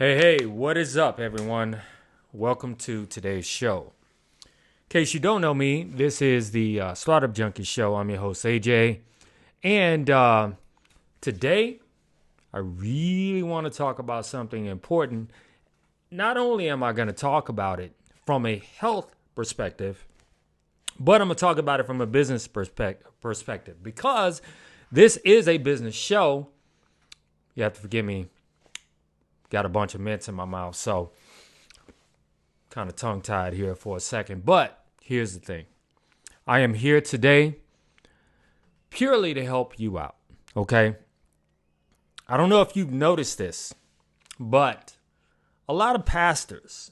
Hey, what is up, everyone? Welcome to today's show. In case you don't know me, this is the Startup Junkie show. I'm your host, AJ. And today, I really want to talk about something important. Not only am I going to talk about it from a health perspective, but I'm going to talk about it from a business perspective because this is a business show. You have to forgive me. Got a bunch of mints in my mouth, so kind of tongue-tied here for a second. But here's the thing. I am here today purely to help you out, okay? I don't know if you've noticed this, but a lot of pastors,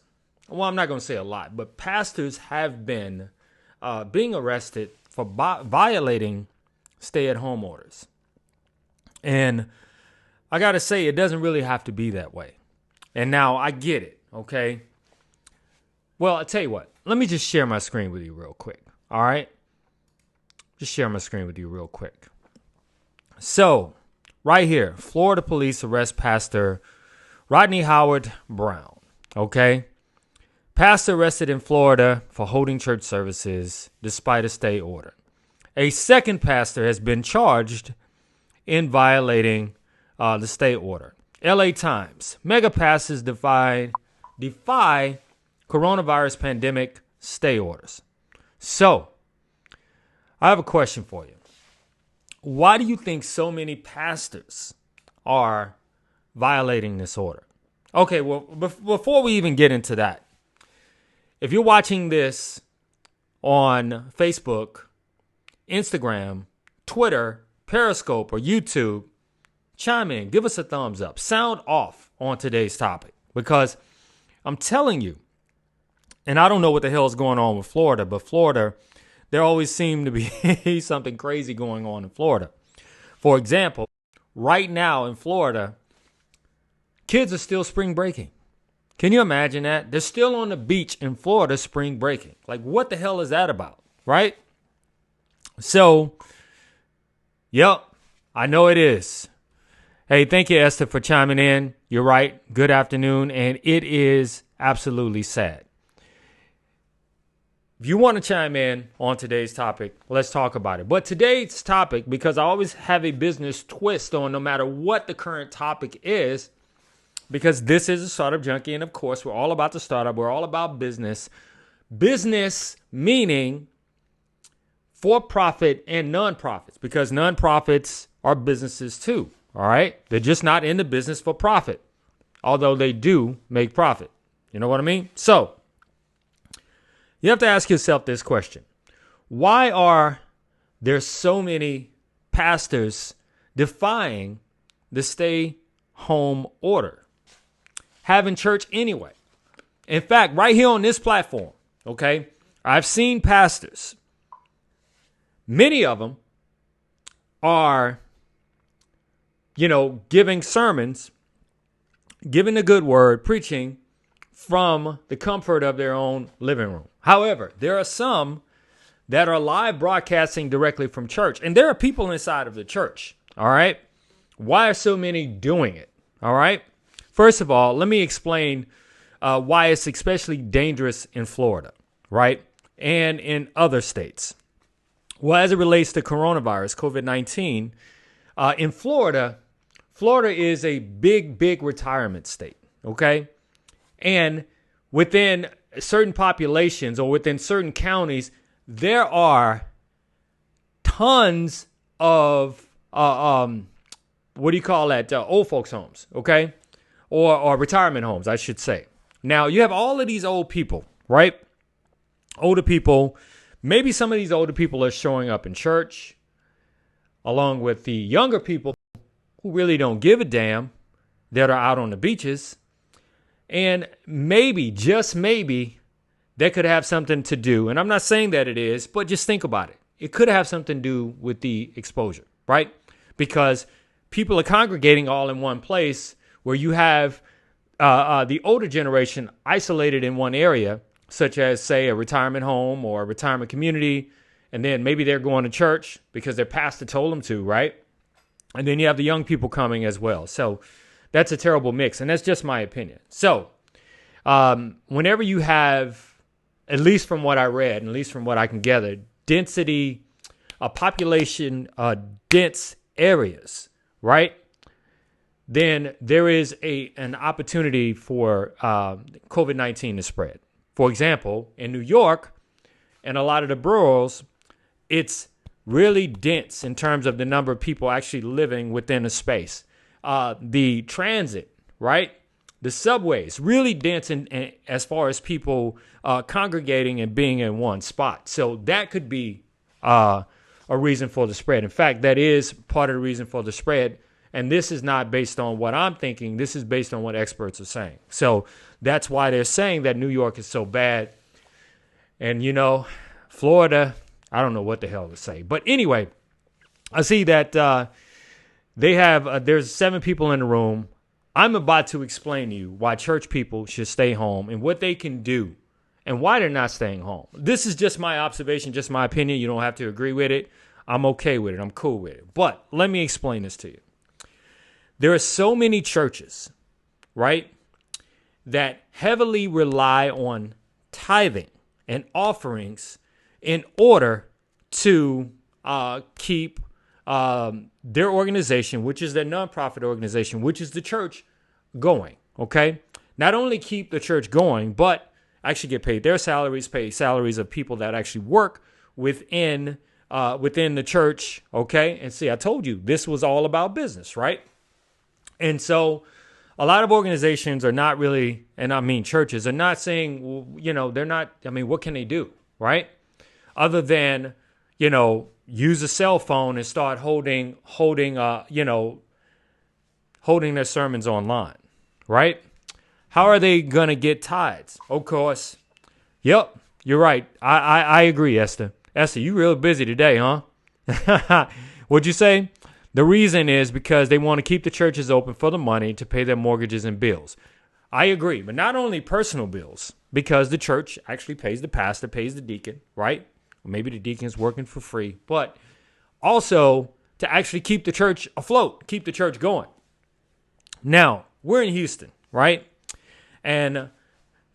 well, I'm not going to say a lot, but pastors have been being arrested for violating stay-at-home orders. And I got to say, it doesn't really have to be that way. And now I get it, okay? Well, I'll tell you what. Let me just share my screen with you real quick, all right? Just share my screen with you real quick. So, right here, Florida police arrest Pastor Rodney Howard Brown, okay? Pastor arrested in Florida for holding church services despite a stay order. A second pastor has been charged in violating the stay order. LA Times. Mega pastors defy coronavirus pandemic stay orders. So, I have a question for you. Why do you think so many pastors are violating this order? Okay, well, before we even get into that, if you're watching this on Facebook, Instagram, Twitter, Periscope, or YouTube, chime in, give us a thumbs up, sound off on today's topic, because I'm telling you, and I don't know what the hell is going on with Florida, but Florida, there always seems to be something crazy going on in Florida. For example, right now in Florida, kids are still spring breaking. Can you imagine that? They're still on the beach in Florida spring breaking. Like, what the hell is that about, right? So, yep, I know it is. Hey, thank you, Esther, for chiming in. You're right. Good afternoon. And it is absolutely sad. If you want to chime in on today's topic, let's talk about it. But today's topic, because I always have a business twist on no matter what the current topic is, because this is a Startup Junkie. And of course, we're all about the startup. We're all about business. Business meaning for-profit and non-profits, because non-profits are businesses too. All right. They're just not in the business for profit, although they do make profit. You know what I mean? So you have to ask yourself this question. Why are there so many pastors defying the stay home order, having church anyway? In fact, right here on this platform, okay, I've seen pastors. Many of them are giving sermons, giving the good word, preaching from the comfort of their own living room. However, there are some that are live broadcasting directly from church, and there are people inside of the church. All right. Why are so many doing it? All right. First of all, let me explain why it's especially dangerous in Florida, right? And in other states. Well, as it relates to coronavirus, COVID-19, in Florida is a big retirement state, okay? And within certain populations or within certain counties, there are tons of, old folks homes, okay? Or retirement homes, I should say. Now, you have all of these old people, right? Older people. Maybe some of these older people are showing up in church, along with the younger people who really don't give a damn that are out on the beaches. And maybe, just maybe, that could have something to do. And I'm not saying that it is, but just think about it. It could have something to do with the exposure, right? Because people are congregating all in one place where you have the older generation isolated in one area, such as, say, a retirement home or a retirement community. And then maybe they're going to church because their pastor told them to, right? And then you have the young people coming as well. So that's a terrible mix. And that's just my opinion. So whenever you have, at least from what I read, and at least from what I can gather, population dense areas, right? Then there is an opportunity for COVID-19 to spread. For example, in New York and a lot of the boroughs, it's really dense in terms of the number of people actually living within a space. The transit, right? The subways, really dense in as far as people congregating and being in one spot. So that could be a reason for the spread. In fact, that is part of the reason for the spread. And this is not based on what I'm thinking. This is based on what experts are saying. So that's why they're saying that New York is so bad. And, Florida, I don't know what the hell to say. But anyway, I see that there's 7 people in the room. I'm about to explain to you why church people should stay home and what they can do and why they're not staying home. This is just my observation, just my opinion. You don't have to agree with it. I'm okay with it. I'm cool with it. But let me explain this to you. There are so many churches, right, that heavily rely on tithing and offerings in order to keep their organization, which is their nonprofit organization, which is the church, going, okay? Not only keep the church going, but actually get paid their salaries, pay salaries of people that actually work within the church, okay? And see, I told you, this was all about business, right? And so a lot of organizations are not really, and I mean churches, are not saying, they're not, what can they do, right? Other than, use a cell phone and start holding their sermons online, right? How are they going to get tithes? Of course. Yep, you're right. I agree, Esther. Esther, you real busy today, huh? What'd you say? The reason is because they want to keep the churches open for the money to pay their mortgages and bills. I agree, but not only personal bills, because the church actually pays the pastor, pays the deacon, right? Or maybe the deacon's working for free, but also to actually keep the church afloat, keep the church going. Now, we're in Houston, right? And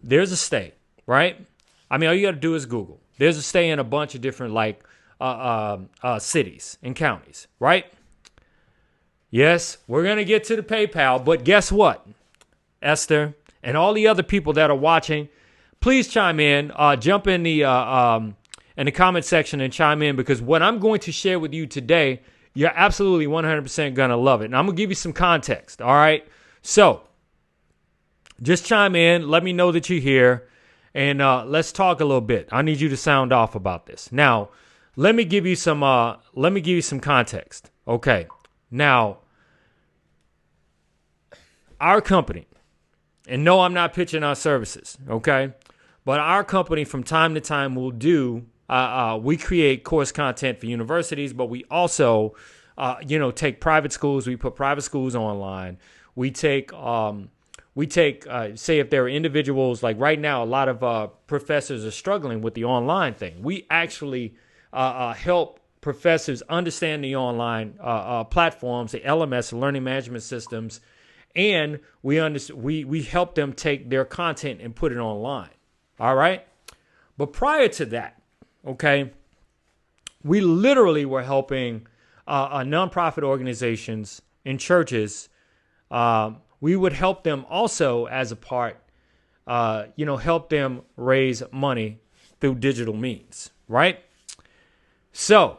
there's a stay, right? All you got to do is Google. There's a stay in a bunch of different cities and counties, right? Yes, we're going to get to the PayPal, but guess what, Esther, and all the other people that are watching, please chime in, jump in the comment section and chime in, because what I'm going to share with you today, you're absolutely 100% going to love it. And I'm going to give you some context, all right? So just chime in, let me know that you're here, and let's talk a little bit. I need you to sound off about this. Now, let me give you some context. Okay. Now, our company, and no, I'm not pitching our services, okay? But our company from time to time will do, we create course content for universities, but we also, take private schools. We put private schools online. We take, say if there are individuals, like right now, a lot of professors are struggling with the online thing. We actually help professors understand the online platforms, the LMS, the learning management systems, and we help them take their content and put it online. All right. But prior to that, okay, we literally were helping nonprofit organizations and churches. We would help them also as a part, help them raise money through digital means. Right. So,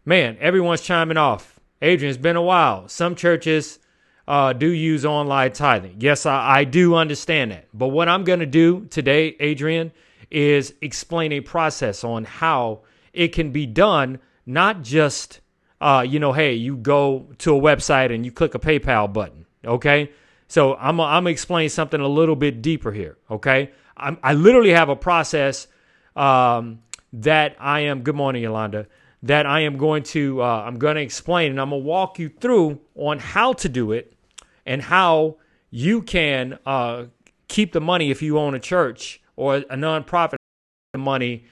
man, everyone's chiming off. Adrian, it's been a while. Some churches do use online tithing. Yes, I do understand that. But what I'm going to do today, Adrian, is explain a process on how it can be done, not just, hey, you go to a website and you click a PayPal button, okay? So I'm going to explain something a little bit deeper here, okay? I literally have a process that I am, good morning, Yolanda, that I am going to, I'm going to explain, and I'm going to walk you through on how to do it and how you can keep the money if you own a church or a nonprofit, the money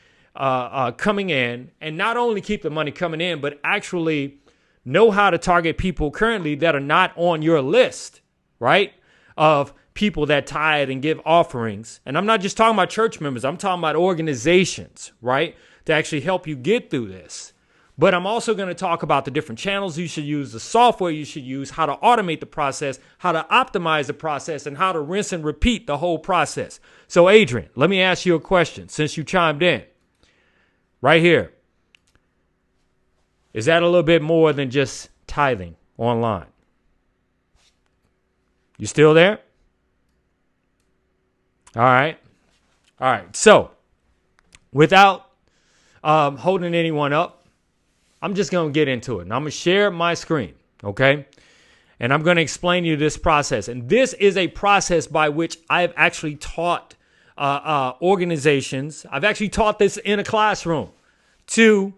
coming in, and not only keep the money coming in, but actually know how to target people currently that are not on your list, right, of people that tithe and give offerings. And I'm not just talking about church members. I'm talking about organizations, right, to actually help you get through this. But I'm also going to talk about the different channels you should use, the software you should use, how to automate the process, how to optimize the process, and how to rinse and repeat the whole process. So, Adrian, let me ask you a question since you chimed in right here. Is that a little bit more than just tithing online? You still there? All right. All right. So, without holding anyone up, I'm just going to get into it. And I'm going to share my screen, okay? And I'm going to explain to you this process. And this is a process by which I've actually taught organizations. I've actually taught this in a classroom to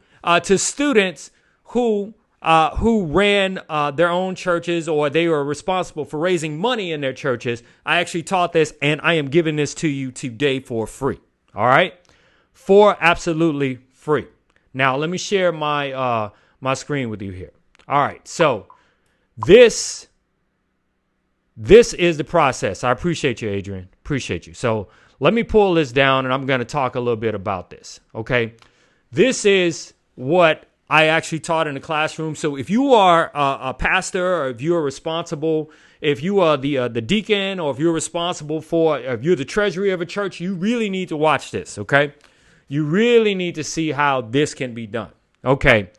students who ran their own churches, or they were responsible for raising money in their churches. I actually taught this, and I am giving this to you today for free. All right? For absolutely free. Now, let me share my my screen with you here. All right, so this is the process. I appreciate you, Adrian. Appreciate you. So let me pull this down, and I'm going to talk a little bit about this, okay? This is what I actually taught in the classroom. So if you are a pastor, or if you are responsible, if you are the deacon, or if you're responsible for, if you're the treasury of a church, you really need to watch this, okay? You really need to see how this can be done. Okay,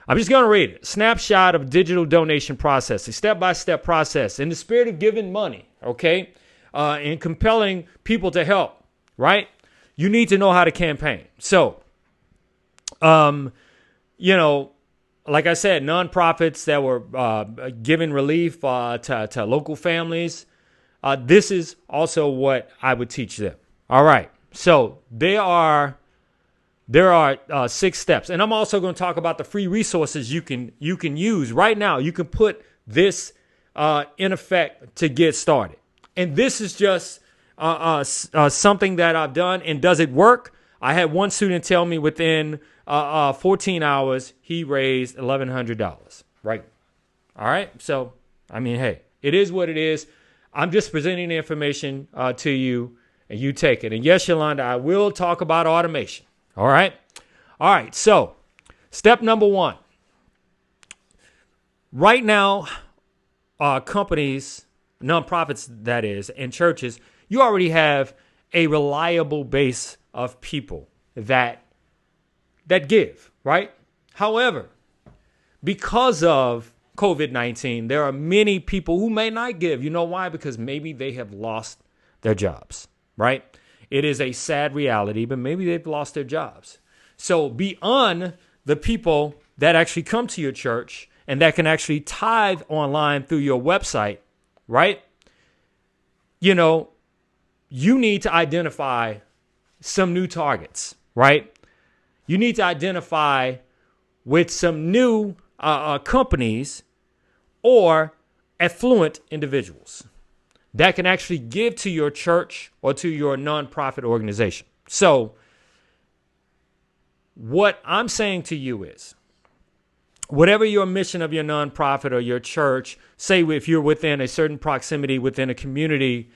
I'm just going to read it. Snapshot of digital donation process, a step-by-step process in the spirit of giving money, okay, and compelling people to help, right? You need to know how to campaign. So, you know, like I said, nonprofits that were giving relief to local families, this is also what I would teach them. All right, so there are 6 steps, and I'm also going to talk about the free resources you can use right now. You can put this in effect to get started, and this is just something that I've done. And does it work? I had one student tell me within 14 hours he raised $1,100. Right? All right. So I mean, hey, it is what it is. I'm just presenting the information to you, and you take it. And yes, Yolanda, I will talk about automation. All right. All right. So step number 1. Right now, companies, nonprofits, that is, and churches, you already have a reliable base of people that give, right? However, because of COVID-19, there are many people who may not give. You know why? Because maybe they have lost their jobs, right? It is a sad reality, but maybe they've lost their jobs. So beyond the people that actually come to your church and that can actually tithe online through your website, right? You know, you need to identify some new targets, right? You need to identify with some new companies or affluent individuals that can actually give to your church or to your nonprofit organization. So what I'm saying to you is, whatever your mission of your nonprofit or your church, say if you're within a certain proximity within a community,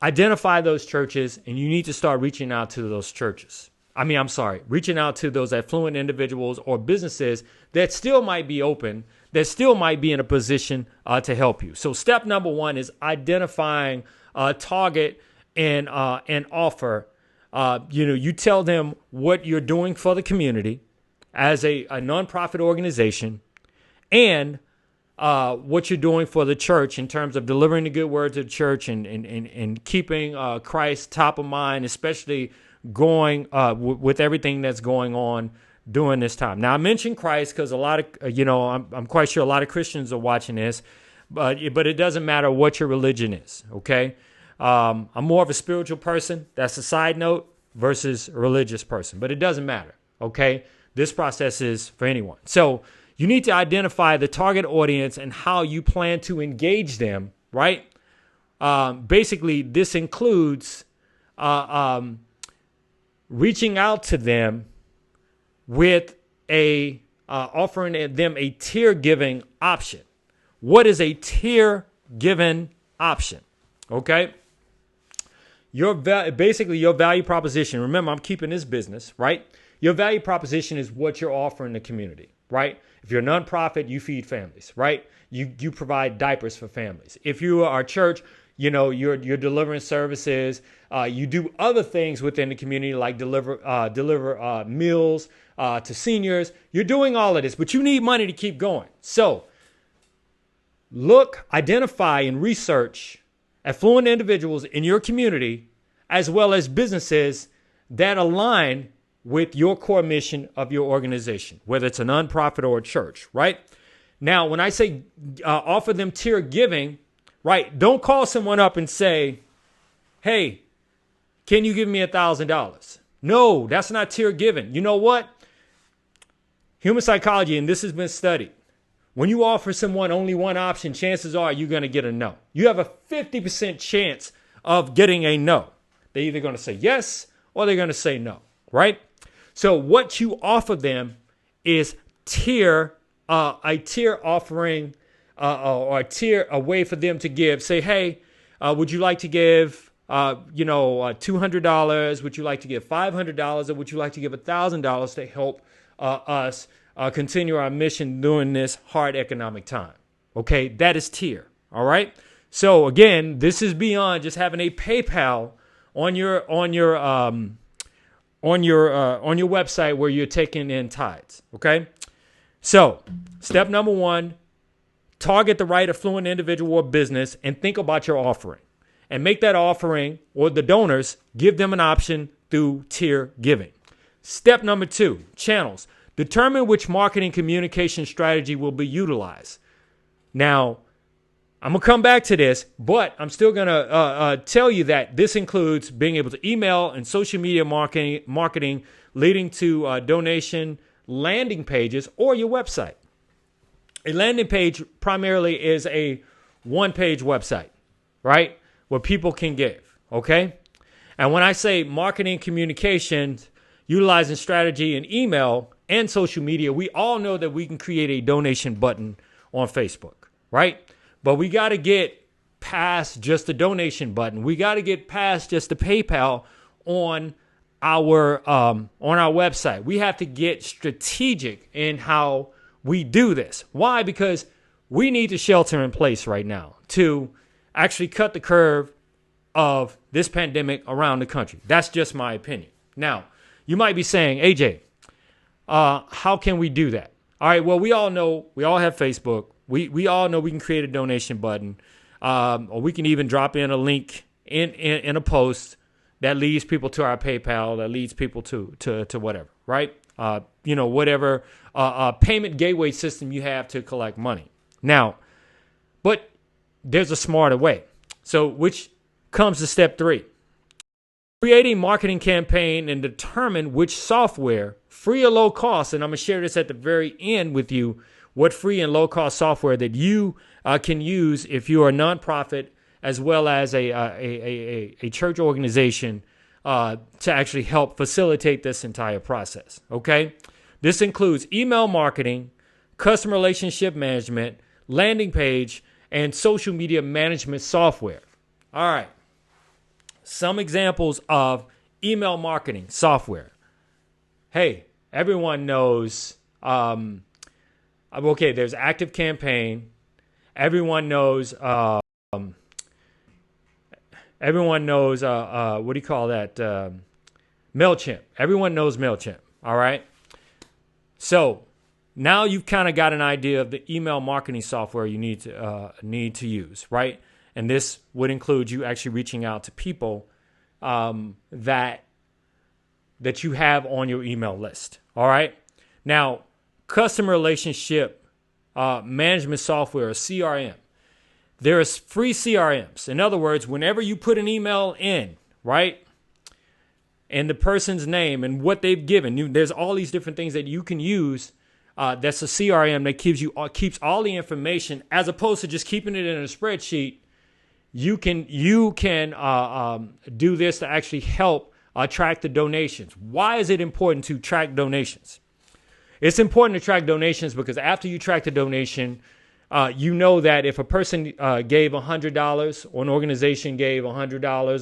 identify those churches, and you need to start reaching out to those churches. Reaching out to those affluent individuals or businesses that still might be open, that still might be in a position to help you. So step number 1 is identifying a target and offer. You tell them what you're doing for the community as a nonprofit organization, and what you're doing for the church in terms of delivering the good word to the church and keeping Christ top of mind, especially going with everything that's going on during this time. Now, I mentioned Christ because a lot of, I'm quite sure a lot of Christians are watching this, but it doesn't matter what your religion is, okay? I'm more of a spiritual person. That's a side note versus a religious person, but it doesn't matter, okay? This process is for anyone. So you need to identify the target audience and how you plan to engage them, right? Basically, this includes reaching out to them with offering them a tier giving option. What is a tier giving option. Okay. Basically your value proposition. Remember, I'm keeping this business, right? Your value proposition is what you're offering the community, right? If you're a nonprofit, you feed families, right? You provide diapers for families. If you are a church, you're delivering services. You do other things within the community, like deliver meals to seniors. You're doing all of this, but you need money to keep going. So look, identify, and research affluent individuals in your community, as well as businesses that align with your core mission of your organization, whether it's a nonprofit or a church, right? Now, when I say offer them tier giving, right, don't call someone up and say, hey, can you give me $1,000? No, that's not tier giving. You know what? Human psychology, and this has been studied. When you offer someone only one option, chances are you're going to get a no. You have a 50% chance of getting a no. They're either going to say yes or they're going to say no, right? So what you offer them is a tier offering or a way for them to give. Say, hey, would you like to give, $200? Would you like to give $500? Or would you like to give $1,000 to help us continue our mission during this hard economic time? Okay, that is tier. All right. So again, this is beyond just having a PayPal on your website where you're taking in tithes. Okay. So step number one, target the right affluent individual or business and think about your offering and make that offering, or the donors, give them an option through tier giving. Step number two, channels. Determine which marketing communication strategy will be utilized. Now, I'm going to come back to this, but I'm still going to tell you that this includes being able to email and social media marketing leading to donation landing pages or your website. A landing page primarily is a one-page website, right, where people can give, okay? And when I say marketing communications, utilizing strategy in email and social media, we all know that we can create a donation button on Facebook, right? But we got to get past just the donation button. We got to get past just the PayPal on our website. We have to get strategic in how we do this. Why? Because we need to shelter in place right now to actually cut the curve of this pandemic around the country. That's just my opinion. Now, you might be saying, AJ, how can we do that? All right, well, we all know, we all have Facebook. We all know we can create a donation button, or we can even drop in a link in a post that leads people to our PayPal, that leads people to whatever, right? Whatever payment gateway system you have to collect money. Now, but there's a smarter way. So which comes to step 3. Create a marketing campaign and determine which software, free or low cost, and I'm going to share this at the very end with you, what free and low cost software that you can use if you are a nonprofit as well as a church organization to actually help facilitate this entire process. Okay. This includes email marketing, customer relationship management, landing page, and social media management software. All right. Some examples of email marketing software. Hey, everyone knows, there's Active Campaign. Everyone knows, what do you call that? MailChimp. Everyone knows MailChimp. All right. So now you've kind of got an idea of the email marketing software you need to use, right? And this would include you actually reaching out to people that you have on your email list. All right. Now, customer relationship management software, or CRM. There is free CRMs. In other words, whenever you put an email in, right, and the person's name and what they've given, there's all these different things that you can use. That's a CRM that keeps all the information, as opposed to just keeping it in a spreadsheet. You can do this to actually help track the donations. Why is it important to track donations? It's important to track donations because after you track the donation, you know that if a person gave $100 or an organization gave $100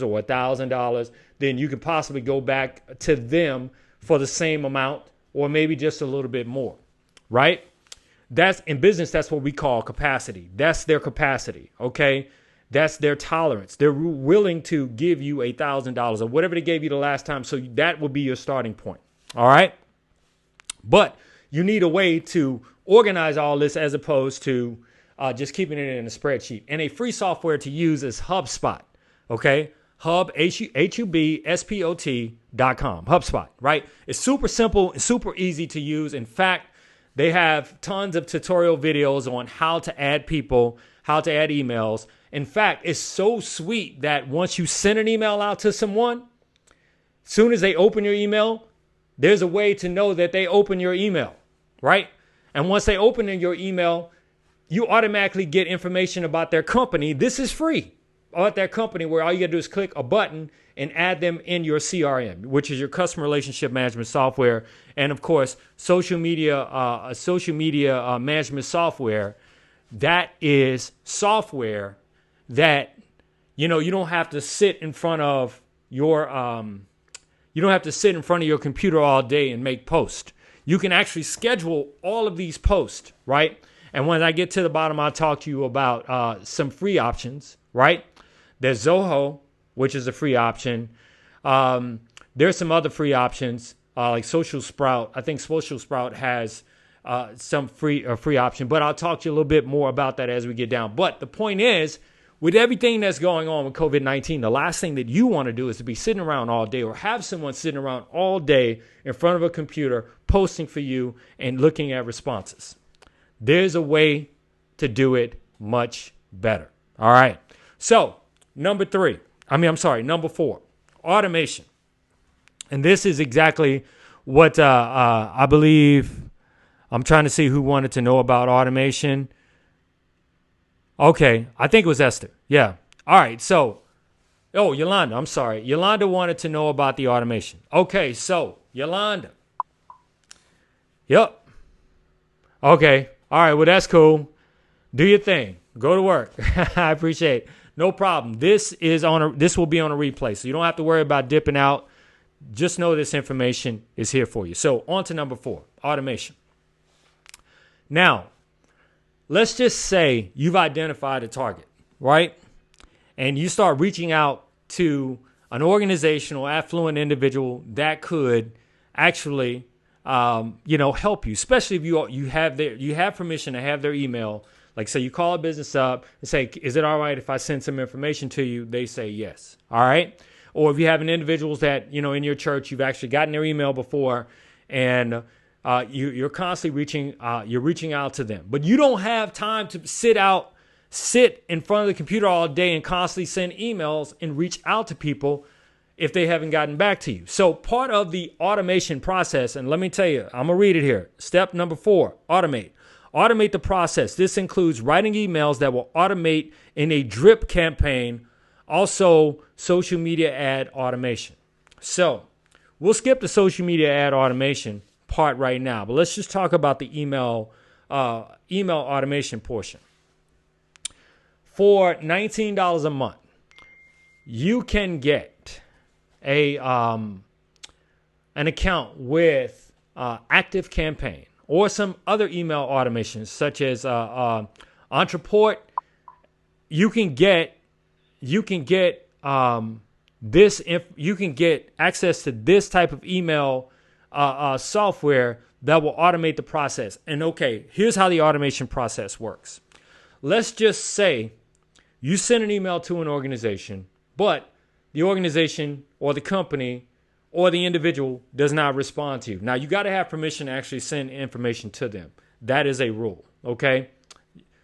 or $1,000, then you could possibly go back to them for the same amount or maybe just a little bit more, right? That's in business. That's what we call capacity. That's their capacity. Okay. That's their tolerance. They're willing to give you $1,000 or whatever they gave you the last time. So that would be your starting point. All right. But you need a way to organize all this as opposed to just keeping it in a spreadsheet. And a free software to use is HubSpot. Okay. HubSpot.com. HubSpot, right? It's super simple and super easy to use. In fact, they have tons of tutorial videos on how to add people, how to add emails. In fact, it's so sweet that once you send an email out to someone, as soon as they open your email, there's a way to know that they open your email, right? And once they open your email, you automatically get information about their company. This is free. About their company, where all you got to do is click a button and add them in your CRM, which is your customer relationship management software. And of course, social media management software. That is software that, you don't have to sit in front of your computer all day and make posts. You can actually schedule all of these posts, right? And when I get to the bottom, I'll talk to you about some free options, right? There's Zoho, which is a free option. There's some other free options like Social Sprout. I think Social Sprout has some free option, but I'll talk to you a little bit more about that as we get down. But the point is, with everything that's going on with COVID-19, the last thing that you want to do is to be sitting around all day or have someone sitting around all day in front of a computer posting for you and looking at responses. There's a way to do it much better. All right. So number 4, automation. And this is exactly what I believe. I'm trying to see who wanted to know about automation. Okay, I think it was Esther. Yeah. All right. So, Yolanda, I'm sorry. Yolanda wanted to know about the automation. Okay, so Yolanda. Yep. Okay. All right. Well, that's cool. Do your thing. Go to work. I appreciate it. No problem. This will be on a replay, so you don't have to worry about dipping out. Just know this information is here for you. So on to number 4, automation. Now, let's just say you've identified a target, right? And you start reaching out to an organization or affluent individual that could actually, help you, especially if you have permission to have their email. Like, say you call a business up and say, is it all right if I send some information to you? They say yes. All right. Or if you have an individuals that, in your church, you've actually gotten their email before and you're constantly reaching out to them. But you don't have time to sit in front of the computer all day and constantly send emails and reach out to people if they haven't gotten back to you. So part of the automation process, and let me tell you, I'm going to read it here. Step number 4, automate. Automate the process. This includes writing emails that will automate in a drip campaign, also social media ad automation. So we'll skip the social media ad automation part right now, but let's just talk about the email automation portion. For $19 a month, you can get an account with Active Campaign or some other email automations such as Entreport. You can get access to this type of email software that will automate the process. And okay, here's how the automation process works. Let's just say you send an email to an organization, but the organization or the company or the individual does not respond to you. Now, you got to have permission to actually send information to them. That is a rule, okay?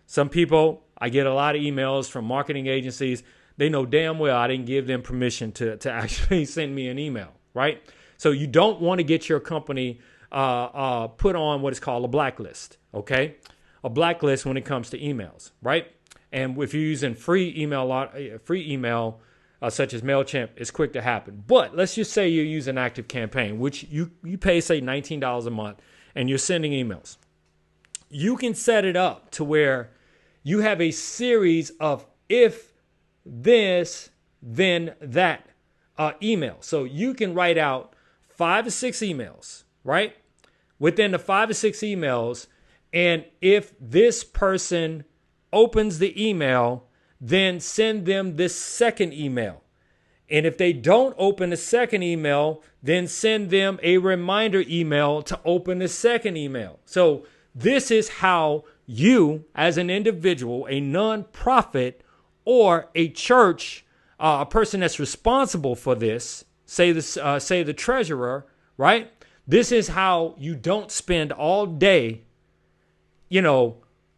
Some people, I get a lot of emails from marketing agencies. They know damn well I didn't give them permission to actually send me an email, right? So you don't want to get your company put on what is called a blacklist, okay? A blacklist when it comes to emails, right? And if you're using free email such as MailChimp, it's quick to happen. But let's just say you're using Active Campaign, which you pay, say, $19 a month, and you're sending emails. You can set it up to where You have a series of if this, then that email. So you can write out 5 to 6 emails, right? Within the 5 to 6 emails, and if this person opens the email, then send them this second email. And if they don't open the second email, then send them a reminder email to open the second email. So this is how you, as an individual, a nonprofit or a church, a person that's responsible for this, say the treasurer, right? This is how you don't spend all day,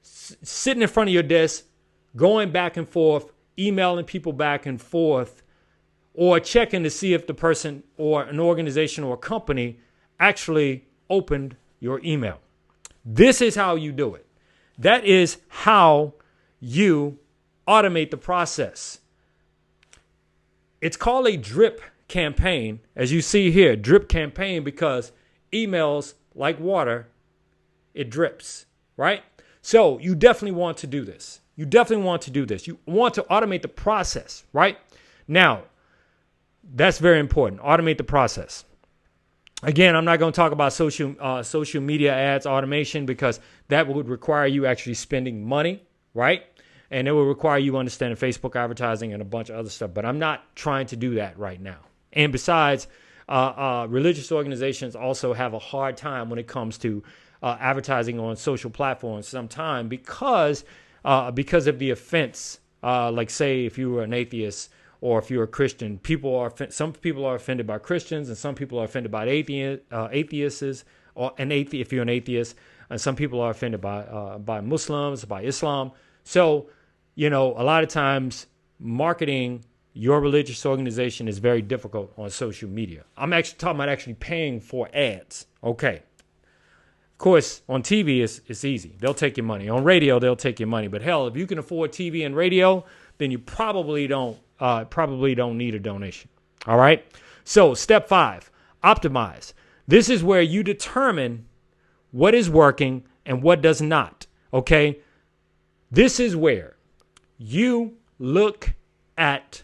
sitting in front of your desk, going back and forth, emailing people back and forth, or checking to see if the person or an organization or a company actually opened your email. This is how you do it. That is how you automate the process. It's called a drip campaign, as you see here, drip campaign, because emails, like water, it drips, right? So you definitely want to do this. You want to automate the process, right? Now, that's very important. Automate the process. Again, I'm not going to talk about social media ads automation, because that would require you actually spending money, right? And it will require you understanding Facebook advertising and a bunch of other stuff. But I'm not trying to do that right now. And besides, religious organizations also have a hard time when it comes to advertising on social platforms sometimes because of the offense. Like, say, if you were an atheist or if you're a Christian, some people are offended by Christians, and some people are offended by atheists, if you're an atheist, and some people are offended by Muslims, by Islam. So, a lot of times marketing your religious organization is very difficult on social media. I'm actually talking about actually paying for ads. Okay. Of course, on TV, it's easy. They'll take your money. On radio, they'll take your money. But hell, if you can afford TV and radio, then you probably don't need a donation. All right. So step 5, optimize. This is where you determine what is working and what does not. Okay. This is where you look at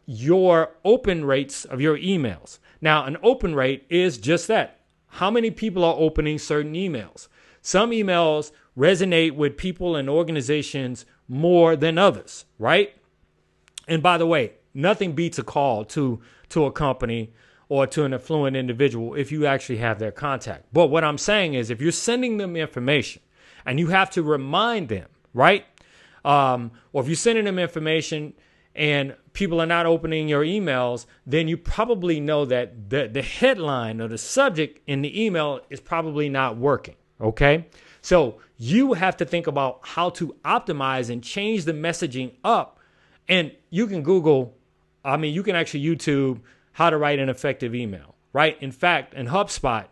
your open rates of your emails. Now, an open rate is just that. How many people are opening certain emails? Some emails resonate with people and organizations more than others, right? And by the way, nothing beats a call to a company or to an affluent individual if you actually have their contact. But what I'm saying is, if you're sending them information and you have to remind them, right? Or if you're sending them information and people are not opening your emails, then you probably know that the headline or the subject in the email is probably not working, okay? So you have to think about how to optimize and change the messaging up. And you can you can actually YouTube how to write an effective email, right? In fact, in HubSpot,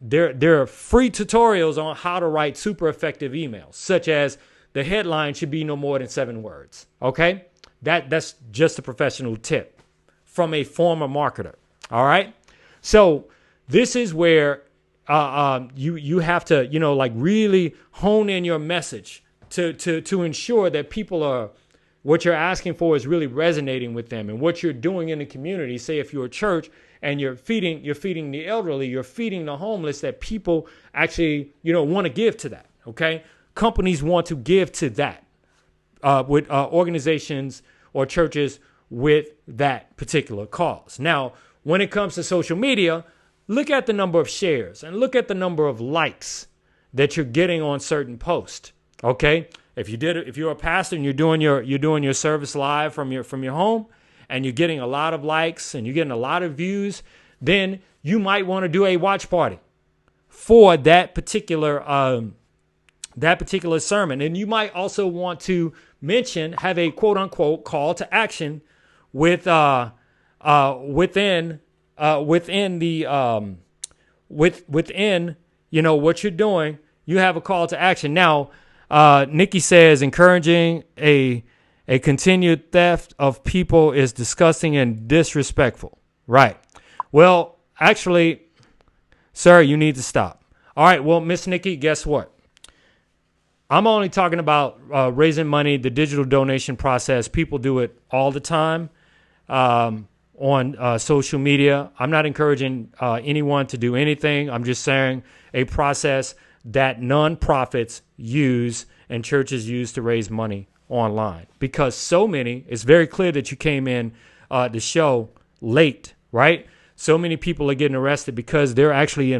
there are free tutorials on how to write super effective emails, such as the headline should be no more than 7 words, okay? That's just a professional tip from a former marketer. All right. So this is where you have to, really hone in your message to ensure that what you're asking for is really resonating with them, and what you're doing in the community. Say if you're a church and you're feeding the elderly, you're feeding the homeless, that people actually, want to give to that. Okay. Companies want to give to that. With organizations or churches with that particular cause. Now, when it comes to social media, look at the number of shares and look at the number of likes that you're getting on certain posts. Okay, if you're a pastor and you're doing your service live from your home, and you're getting a lot of likes and you're getting a lot of views, then you might want to do a watch party for that particular sermon. And you might also want to have a quote unquote call to action within what you're doing. You have a call to action. Now, Nikki says encouraging a continued theft of people is disgusting and disrespectful. Right. Well, actually, sir, you need to stop. All right. Well, Miss Nikki, guess what? I'm only talking about raising money, the digital donation process. People do it all the time on social media. I'm not encouraging anyone to do anything. I'm just saying a process that nonprofits use and churches use to raise money online. Because so many, it's very clear that you came in the show late, right? So many people are getting arrested because they're actually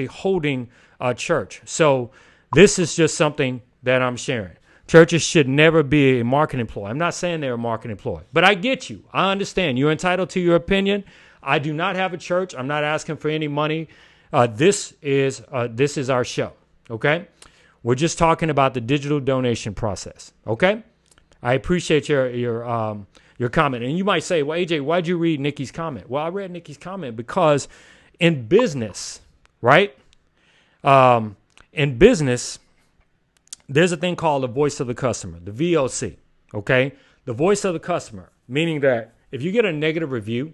holding a church. So this is just something that I'm sharing. Churches should never be a marketing ploy. I'm not saying they're a marketing ploy, but I get you. I understand. You're entitled to your opinion. I do not have a church. I'm not asking for any money. This is our show. Okay, we're just talking about the digital donation process. Okay, I appreciate your comment. And you might say, well, AJ, why'd you read Nikki's comment? Well, I read Nikki's comment because in business, right? In business, there's a thing called the voice of the customer, the VOC, okay? The voice of the customer, meaning that if you get a negative review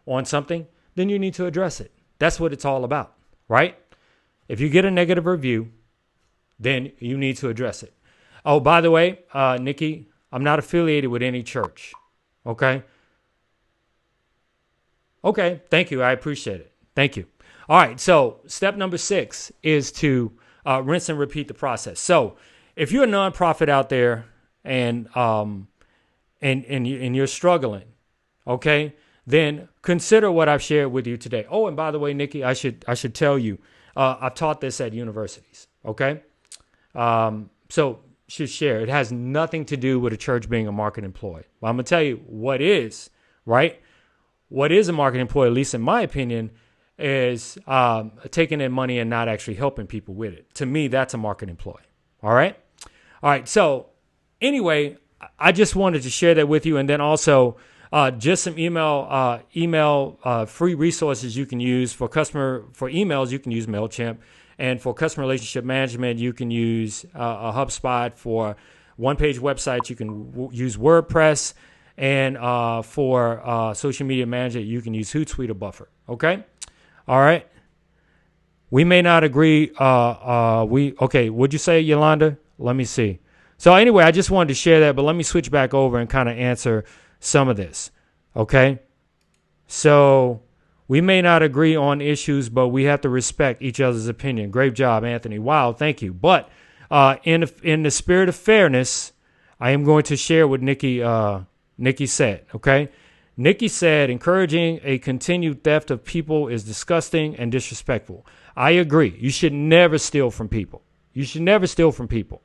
on something, then you need to address it. That's what it's all about, right? If you get a negative review, then you need to address it. Oh, by the way, Nikki, I'm not affiliated with any church, okay? Okay, thank you. I appreciate it. Thank you. All right, so step number 6 is to rinse and repeat the process. So if you're a nonprofit out there and you're struggling, okay, then consider what I've shared with you today. Oh, and by the way, Nikki, I should tell you, I've taught this at universities, okay? So should share. It has nothing to do with a church being a market employee. Well, I'm going to tell you what is, right? What is a market employee, at least in my opinion, is taking in money and not actually helping people with it. To me, that's a market employee. All right? All right. So anyway, I just wanted to share that with you. And then also just some email free resources you can use for emails. You can use MailChimp. And for customer relationship management, you can use a HubSpot. For one-page websites, you can use WordPress. And for social media management, you can use Hootsuite or Buffer. Okay? All right. We may not agree. Okay. Would you say, Yolanda? Let me see. So anyway, I just wanted to share that, but let me switch back over and kind of answer some of this. Okay. So we may not agree on issues, but we have to respect each other's opinion. Great job, Anthony. Wow. Thank you. But in the spirit of fairness, I am going to share what Nikki said. Okay. Nikki said, encouraging a continued theft of people is disgusting and disrespectful. I agree. You should never steal from people. You should never steal from people,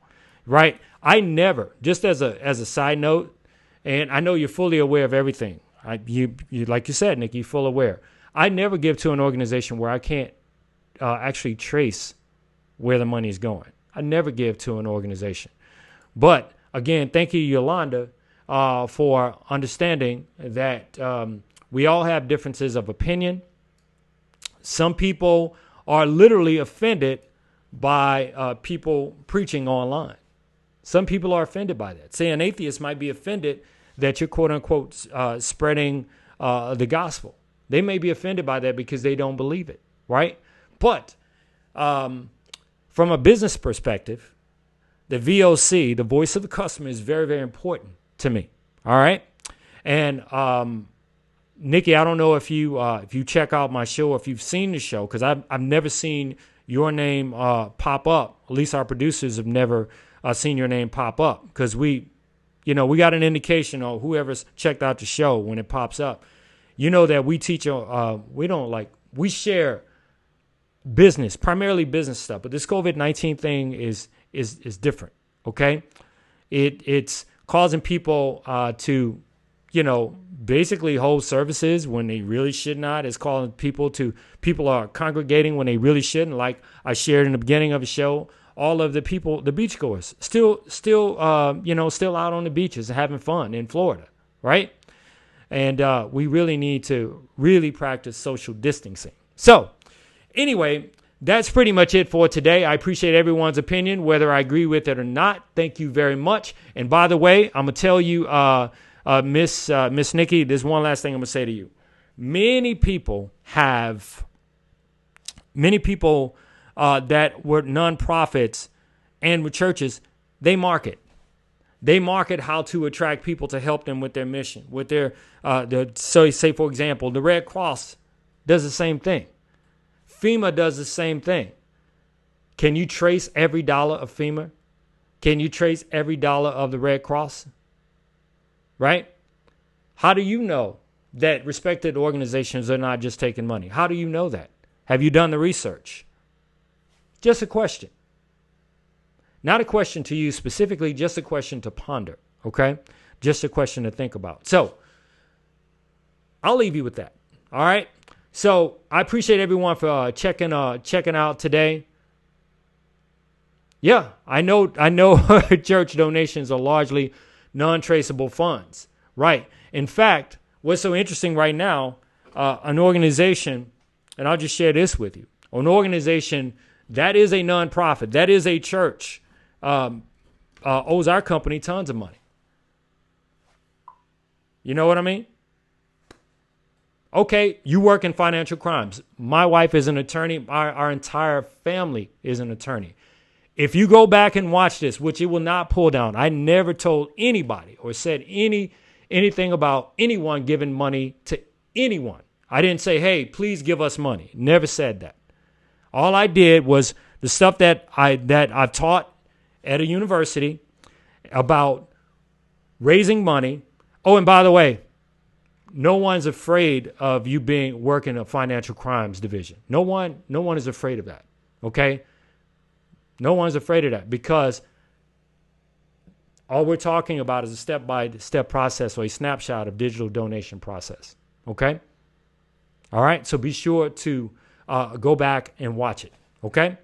right? I never, just as a side note, and I know you're fully aware of everything. You like you said, Nikki, you're full aware. I never give to an organization where I can't actually trace where the money is going. I never give to an organization. But again, thank you, Yolanda, for understanding that we all have differences of opinion. Some people are literally offended by people preaching online. Some people are offended by that. Say an atheist might be offended that you're quote unquote spreading the gospel. They may be offended by that because they don't believe it, right? But from a business perspective, the VOC, the voice of the customer, is very, very important to me. All right. And Nikki, I don't know if you check out my show, or if you've seen the show, because I've never seen your name pop up. At least our producers have never seen your name pop up, because we got an indication, or whoever's checked out the show, when it pops up, that we teach, we share business, primarily business stuff. But this COVID-19 thing is different. Okay. It's causing people to, basically hold services when they really should not. It's calling people are congregating when they really shouldn't. Like I shared in the beginning of the show, all of the people, the beachgoers, still out on the beaches having fun in Florida, right? And we really need to really practice social distancing. So anyway, that's pretty much it for today. I appreciate everyone's opinion, whether I agree with it or not. Thank you very much. And by the way, I'm going to tell you, Miss Nikki, there's one last thing I'm going to say to you. Many people that were nonprofits and with churches, they market. They market how to attract people to help them with their mission, with their, so say, for example, the Red Cross does the same thing. FEMA does the same thing. Can you trace every dollar of FEMA? Can you trace every dollar of the Red Cross? Right? How do you know that respected organizations are not just taking money? How do you know that? Have you done the research? Just a question. Not a question to you specifically, just a question to ponder, okay? Just a question to think about. So I'll leave you with that, all right? So I appreciate everyone for checking out today. Yeah, I know church donations are largely non-traceable funds, right? In fact, what's so interesting right now, an organization, and I'll just share this with you, an organization that is a nonprofit, that is a church, owes our company tons of money. You know what I mean? Okay, you work in financial crimes. My wife is an attorney. Our entire family is an attorney. If you go back and watch this, which it will not pull down, I never told anybody or said anything about anyone giving money to anyone. I didn't say, hey, please give us money. Never said that. All I did was the stuff that I've taught at a university about raising money. Oh, and by the way, no one's afraid of you working a financial crimes division. No one is afraid of that. Okay? No one's afraid of that because all we're talking about is a step-by-step process or a snapshot of digital donation process. Okay? All right? So be sure to go back and watch it. Okay?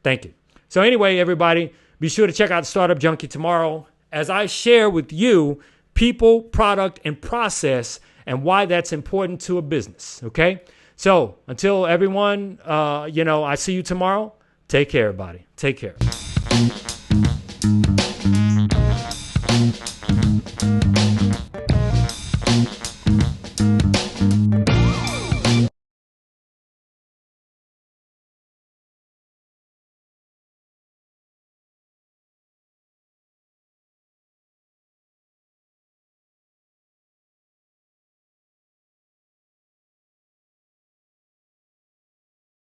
Thank you. So anyway, everybody, be sure to check out Startup Junkie tomorrow as I share with you people, product, and process and why that's important to a business. Okay? So until everyone, I see you tomorrow. Take care, everybody. Take care.